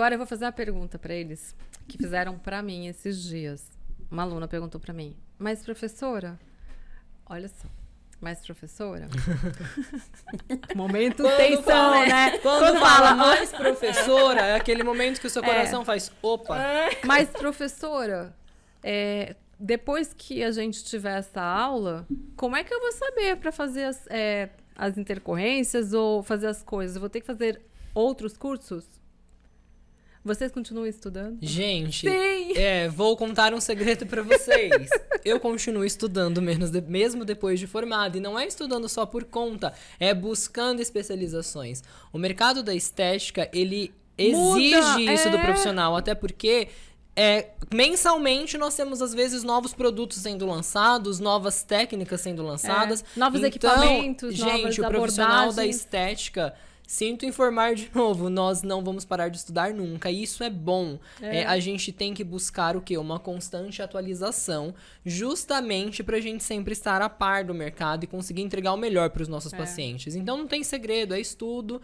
Agora eu vou fazer uma pergunta para eles que fizeram para mim esses dias. Uma aluna perguntou para mim, mas professora, olha só, mas professora? Momento tensão, né? Quando fala mais professora, é aquele momento que o seu coração faz, opa. Mas professora, depois que a gente tiver essa aula, como é que eu vou saber para fazer as intercorrências ou fazer as coisas? Eu vou ter que fazer outros cursos? Vocês continuam estudando? Gente, Sim! vou contar um segredo pra vocês. Eu continuo estudando mesmo depois de formado. E não é estudando só por conta, é buscando especializações. O mercado da estética, ele exige isso do profissional. Até porque mensalmente nós temos, às vezes, novos produtos sendo lançados, novas técnicas sendo lançadas. Novos equipamentos, gente, novas o profissional da abordagens. estética... Sinto informar de novo, nós não vamos parar de estudar nunca, e isso é bom. A gente tem que buscar o quê? Uma constante atualização, justamente pra gente sempre estar a par do mercado e conseguir entregar o melhor para os nossos pacientes. Então não tem segredo, é estudo.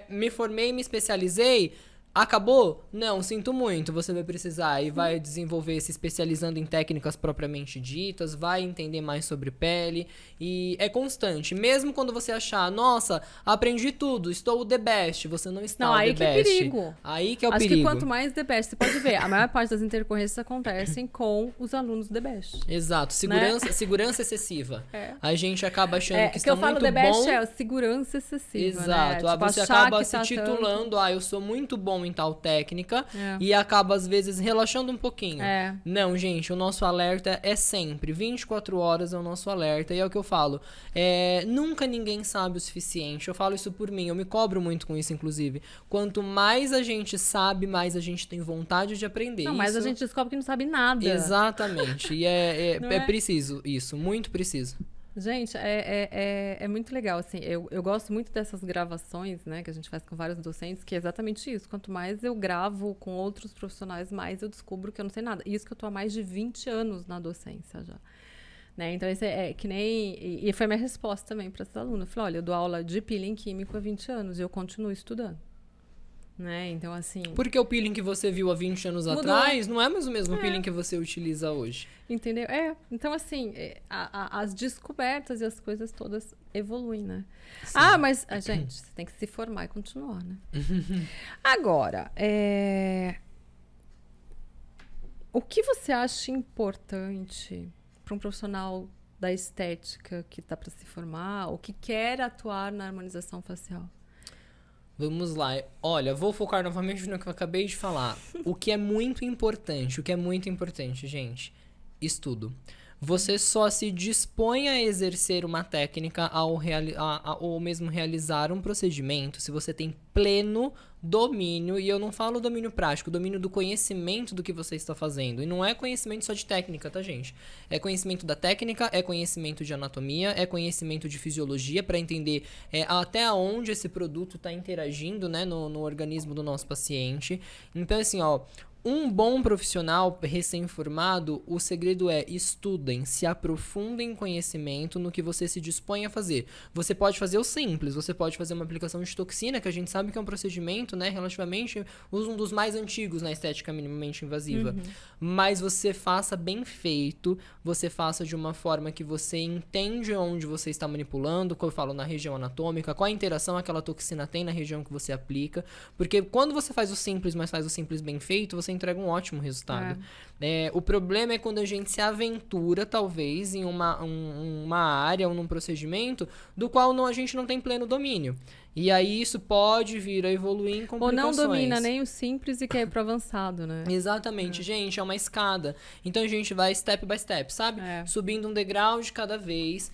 Me formei, me especializei. Acabou? Não, sinto muito. Você vai precisar e vai desenvolver se especializando em técnicas propriamente ditas, vai entender mais sobre pele e é constante. Mesmo quando você achar, nossa, aprendi tudo, estou o the best, você não está o the best. Aí que é perigo. Aí que é o Acho perigo. que quanto mais the best, você pode ver, a maior parte das intercorrências acontecem com os alunos the best. Exato, segurança excessiva. A gente acaba achando que está muito bom. O que eu falo the best é a segurança excessiva, Exato, né? Tipo, você acaba se titulando, eu sou muito bom em tal técnica e acaba às vezes relaxando um pouquinho. Não, gente, o nosso alerta é sempre 24 horas é o nosso alerta e é o que eu falo. Nunca ninguém sabe o suficiente. Eu falo isso por mim, eu me cobro muito com isso, inclusive. Quanto mais a gente sabe, mais a gente tem vontade de aprender. Não, mas a gente descobre que não sabe nada. Exatamente. E é preciso isso, muito preciso. Gente, é muito legal, assim, eu gosto muito dessas gravações, né, que a gente faz com vários docentes, que é exatamente isso, quanto mais eu gravo com outros profissionais, mais eu descubro que eu não sei nada, isso que eu tô há mais de 20 anos na docência já, né, então isso é que nem, e foi minha resposta também para essa aluna, eu falei, olha, eu dou aula de peeling químico há 20 anos e eu continuo estudando. Né? Então, assim... Porque o peeling que você viu há 20 anos atrás não é mais o mesmo peeling que você utiliza hoje. Entendeu? Então, assim, as descobertas e as coisas todas evoluem, né? Sim. Mas, gente, você tem que se formar e continuar, né? Agora, o que você acha importante para um profissional da estética que está para se formar ou que quer atuar na harmonização facial? Vamos lá. Olha, vou focar novamente no que eu acabei de falar. O que é muito importante, gente, estudo. Você só se dispõe a exercer uma técnica ou mesmo realizar um procedimento se você tem pleno domínio, e eu não falo domínio prático, domínio do conhecimento do que você está fazendo. E não é conhecimento só de técnica, tá, gente? É conhecimento da técnica, é conhecimento de anatomia, é conhecimento de fisiologia para entender até onde esse produto está interagindo, né, no organismo do nosso paciente. Então, assim, um bom profissional recém-formado, o segredo é estudem, se aprofundem em conhecimento no que você se dispõe a fazer. Você pode fazer o simples, você pode fazer uma aplicação de toxina, que a gente sabe que é um procedimento, né, relativamente um dos mais antigos na estética minimamente invasiva. Mas você faça bem feito, você faça de uma forma que você entende onde você está manipulando, como eu falo, na região anatômica, qual a interação aquela toxina tem na região que você aplica, porque quando você faz o simples, mas faz o simples bem feito, você entrega um ótimo resultado. O problema é quando a gente se aventura, talvez, em uma área ou num procedimento do qual a gente não tem pleno domínio. E aí isso pode vir a evoluir em complicações. Ou não domina nem o simples e quer ir pro avançado, né? Exatamente, gente, é uma escada. Então a gente vai step by step, sabe? Subindo um degrau de cada vez.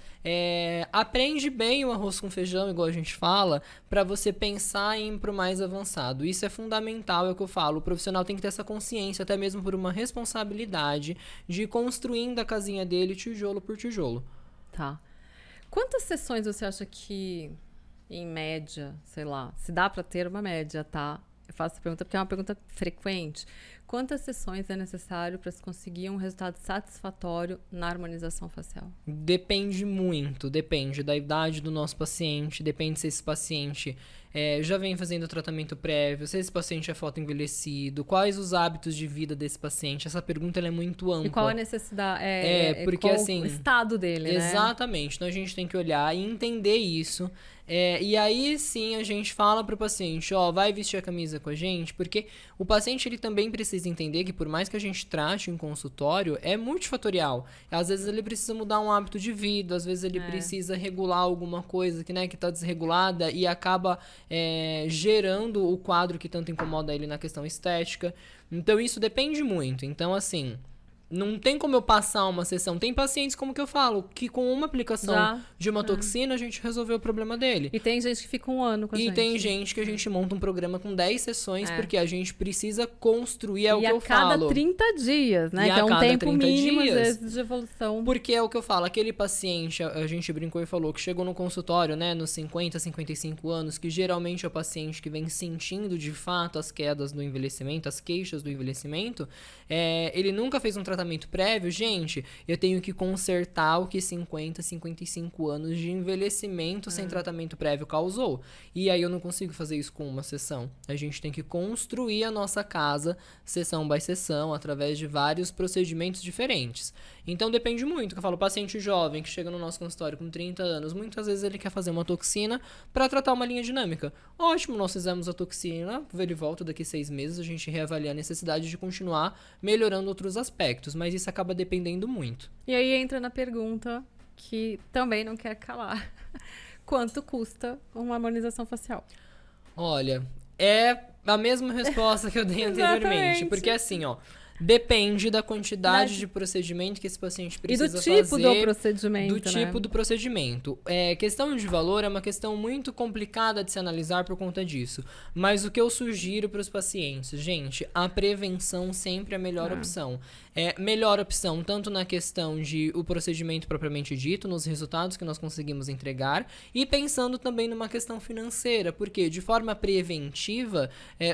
Aprende bem o arroz com feijão, igual a gente fala, para você pensar em ir pro mais avançado. Isso é fundamental, é o que eu falo. O profissional tem que ter essa consciência, até mesmo por uma responsabilidade de ir construindo a casinha dele tijolo por tijolo. Tá. Quantas sessões você acha que, em média, sei lá, se dá para ter uma média, tá? Eu faço essa pergunta porque é uma pergunta frequente. quantas sessões é necessário para se conseguir um resultado satisfatório na harmonização facial? Depende muito, depende da idade do nosso paciente, depende se esse paciente já vem fazendo tratamento prévio, se esse paciente é fotoenvelhecido, quais os hábitos de vida desse paciente. Essa pergunta ela é muito ampla. E qual a necessidade? Porque qual assim, o estado dele, exatamente. Então a gente tem que olhar e entender isso. E aí sim a gente fala pro paciente, vai vestir a camisa com a gente, porque o paciente ele também precisa entender que por mais que a gente trate em consultório, é multifatorial. Às vezes ele precisa mudar um hábito de vida, às vezes ele precisa regular alguma coisa que tá desregulada e acaba gerando o quadro que tanto incomoda ele na questão estética. Então isso depende muito. Então assim, não tem como eu passar uma sessão. Tem pacientes, como que eu falo, que com uma aplicação de uma toxina, a gente resolveu o problema dele. E tem gente que fica um ano com a gente. E tem gente que a gente monta um programa com 10 sessões, porque a gente precisa construir, o que eu falo. E a cada 30 dias, né? E que é um tempo mínimo, às dias, vezes, de evolução. Porque é o que eu falo, aquele paciente, a gente brincou e falou, que chegou no consultório, né, nos 50, 55 anos, que geralmente é o paciente que vem sentindo, de fato, as quedas do envelhecimento, as queixas do envelhecimento, ele nunca fez um tratamento prévio. Gente, eu tenho que consertar o que 50, 55 anos de envelhecimento sem tratamento prévio causou. E aí eu não consigo fazer isso com uma sessão. A gente tem que construir a nossa casa, sessão by sessão, através de vários procedimentos diferentes. Então depende muito, que eu falo, paciente jovem que chega no nosso consultório com 30 anos, muitas vezes ele quer fazer uma toxina para tratar uma linha dinâmica. Ótimo, nós fizemos a toxina, ele volta daqui 6 meses, a gente reavalia a necessidade de continuar melhorando outros aspectos, mas isso acaba dependendo muito. E aí entra na pergunta que também não quer calar. Quanto custa uma harmonização facial? Olha, é a mesma resposta que eu dei anteriormente, porque assim, depende da quantidade de procedimento que esse paciente precisa fazer. E do tipo do procedimento, Do tipo do procedimento. Questão de valor é uma questão muito complicada de se analisar por conta disso. Mas o que eu sugiro para os pacientes? Gente, a prevenção sempre é a melhor opção. Melhor opção tanto na questão de o procedimento propriamente dito, nos resultados que nós conseguimos entregar, e pensando também numa questão financeira, porque de forma preventiva,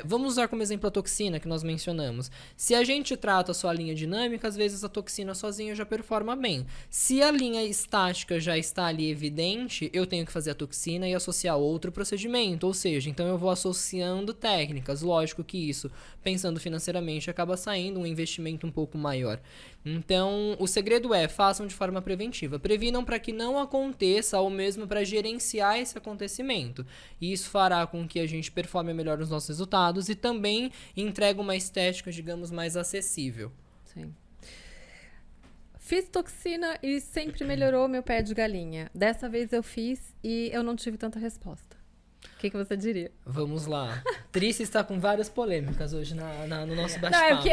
vamos usar como exemplo a toxina que nós mencionamos. Se a gente trata a sua linha dinâmica, às vezes a toxina sozinha já performa bem. Se a linha estática já está ali evidente, eu tenho que fazer a toxina e associar outro procedimento, ou seja, então eu vou associando técnicas. Lógico que isso, pensando financeiramente, acaba saindo um investimento um pouco maior. Então, o segredo façam de forma preventiva. Previnam para que não aconteça ou mesmo para gerenciar esse acontecimento. E isso fará com que a gente performe melhor os nossos resultados e também entregue uma estética, digamos, mais acessível. Sim. Fiz toxina e sempre melhorou meu pé de galinha. Dessa vez eu fiz e eu não tive tanta resposta. O que você diria? Vamos lá. Trícia está com várias polêmicas hoje no nosso bate-papo.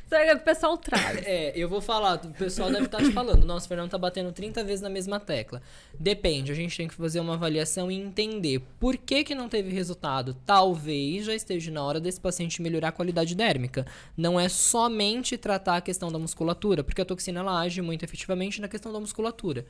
Sabe o que o pessoal traz? Eu vou falar, o pessoal deve estar te falando, nossa, o Fernando tá batendo 30 vezes na mesma tecla. Depende, a gente tem que fazer uma avaliação e entender por que não teve resultado. Talvez já esteja na hora desse paciente melhorar a qualidade dérmica. Não é somente tratar a questão da musculatura, porque a toxina ela age muito efetivamente na questão da musculatura.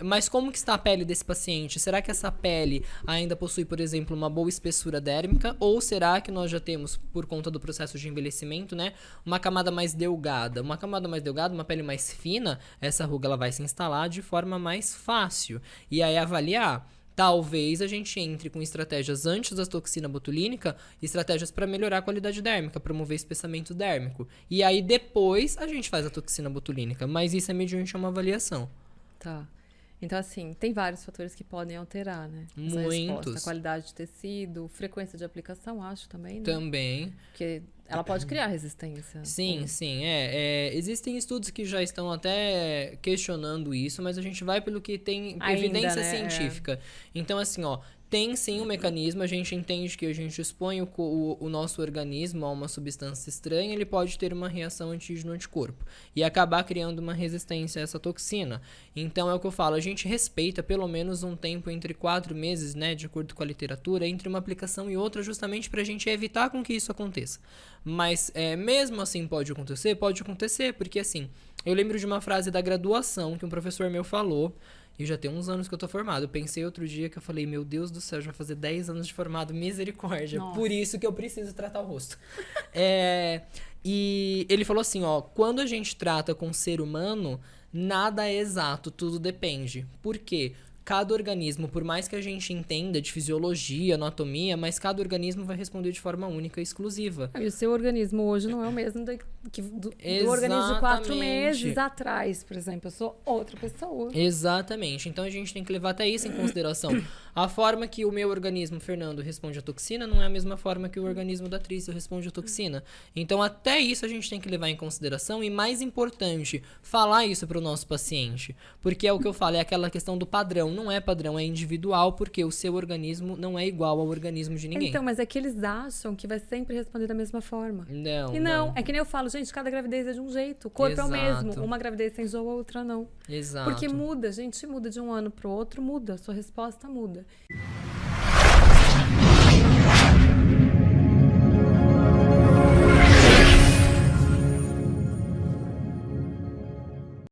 Mas como que está a pele desse paciente? Será que essa pele ainda possui, por exemplo, uma boa espessura dérmica? Ou será que nós já temos, por conta do processo de envelhecimento, né, uma camada mais delgada? Uma camada mais delgada, uma pele mais fina, essa ruga ela vai se instalar de forma mais fácil. E aí avaliar. Talvez a gente entre com estratégias antes da toxina botulínica, estratégias para melhorar a qualidade dérmica, promover espessamento dérmico. E aí depois a gente faz a toxina botulínica, mas isso é mediante uma avaliação. Tá. Então, assim, tem vários fatores que podem alterar, né? Muitos. A qualidade de tecido, frequência de aplicação, acho também, né? Também. Porque ela pode criar resistência. Sim. Existem estudos que já estão até questionando isso, mas a gente vai pelo que tem evidência científica. Então, assim, tem sim um mecanismo, a gente entende que a gente expõe o nosso organismo a uma substância estranha, ele pode ter uma reação antígeno-anticorpo e acabar criando uma resistência a essa toxina. Então é o que eu falo, a gente respeita pelo menos um tempo entre 4 meses, né, de acordo com a literatura, entre uma aplicação e outra, justamente para a gente evitar com que isso aconteça. Mas mesmo assim pode acontecer, porque assim, Eu lembro de uma frase da graduação que um professor meu falou, e já tem uns anos que eu tô formado. Eu pensei outro dia que eu falei, meu Deus do céu, já vai fazer 10 anos de formado, misericórdia. Nossa. Por isso que eu preciso tratar o rosto. E ele falou assim, ó, quando a gente trata com ser humano, nada é exato, tudo depende. Por quê? Cada organismo, por mais que a gente entenda de fisiologia, anatomia, mas cada organismo vai responder de forma única e exclusiva. E o seu organismo hoje não é o mesmo do organismo de 4 meses atrás, por exemplo. Eu sou outra pessoa. Exatamente. Então a gente tem que levar até isso em consideração. A forma que o meu organismo, Fernando, responde à toxina não é a mesma forma que o organismo da Trícia responde à toxina. Então até isso a gente tem que levar em consideração e, mais importante, falar isso para o nosso paciente. Porque é o que eu falo, é aquela questão do padrão. Não é padrão, é individual, porque o seu organismo não é igual ao organismo de ninguém. Então, mas é que eles acham que vai sempre responder da mesma forma. Não, e não. É que nem eu falo, gente, cada gravidez é de um jeito. O corpo é o mesmo. Exato. Uma gravidez tem enjoo, a outra não. Exato. Porque muda, gente, muda de um ano pro outro, muda. A sua resposta muda.